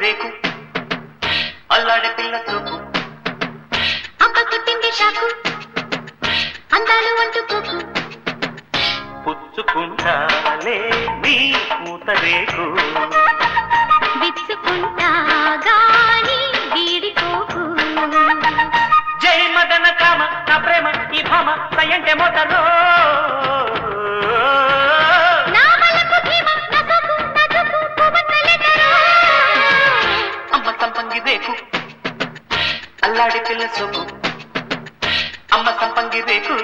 రేకు అల్లాడే పిల్ల చూపు అమ్మ కొట్టింది షాకు అందాలు అంటుకోకు పుచ్చుకుంటాలే నీ పూత రేకు విచ్చుకుంటా గాని వీడిపోకు జై మదన కామ నా ప్రేమ ఈ భామ సయంటే మోతలో అమ్మ సంపంగి రేకు అల్లాడి పిల్ల సోకు అమ్మ సంపంగి రేకు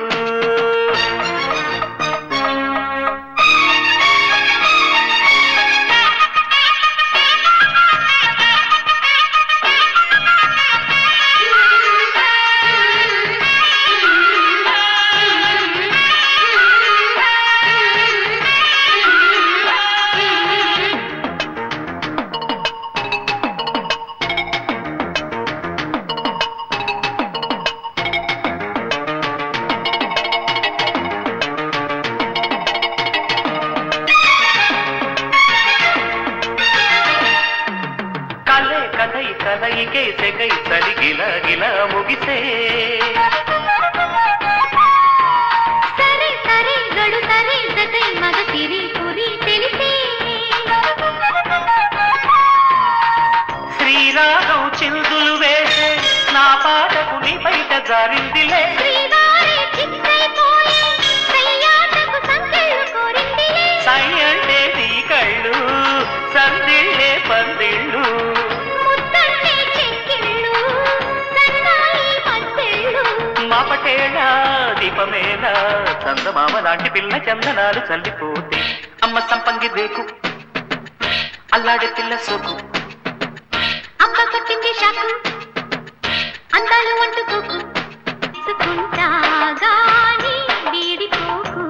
కలయికే సెగై సరిగిల గిల ముగిసే సరే సరే గడు సరే జగై మగ తిరి పురి తెలిసే శ్రీరాగం చిందులు వేసే నా పాటకు నీ బయట జారిందిలే సై అంటే నీ కళ్ళు సందిళ్ళే పందిళ్ళు మాపటేళ దీపమేళ చందమామ లాంటి పిల్ల చందనాలు చల్లిపోతే అమ్మ సంపంగి రేకు అల్లాడే పిల్ల సోకు అమ్మ కొట్టింది షాకు అందాలు అంటుకోకు సుకుంటా గాని వీడిపోకు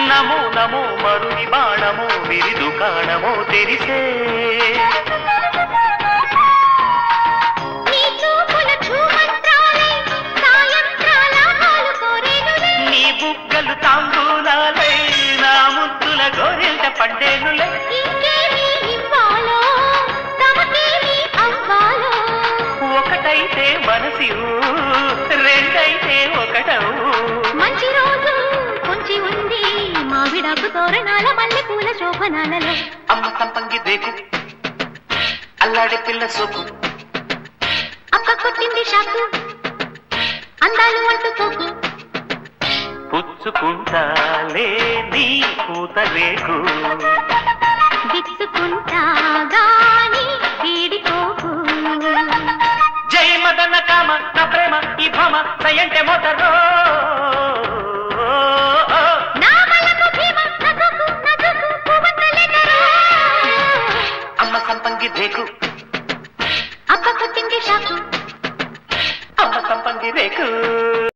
నమో నమో మరుని బాణమో విరి దుకాణమో తెరిసే నీ బుగ్గలు తాంబూలాలై నా ముద్దుల గోరింట పండేనులే ఒకటైతే మనసి రెండైతే ఒకటవు మంచి రోజు కొంచి ఉంది మావిడాకు తోరణాల మల్లె పూల శోభనాలలో అమ్మ సంపంగి రేకు అల్లాడే పిల్ల సోకు అక్క కొట్టింది షాకు అందాలు అంటుకోకు పుచ్చుకుంటాలే నీ పూత రేకు విచ్చుకుంటా గాని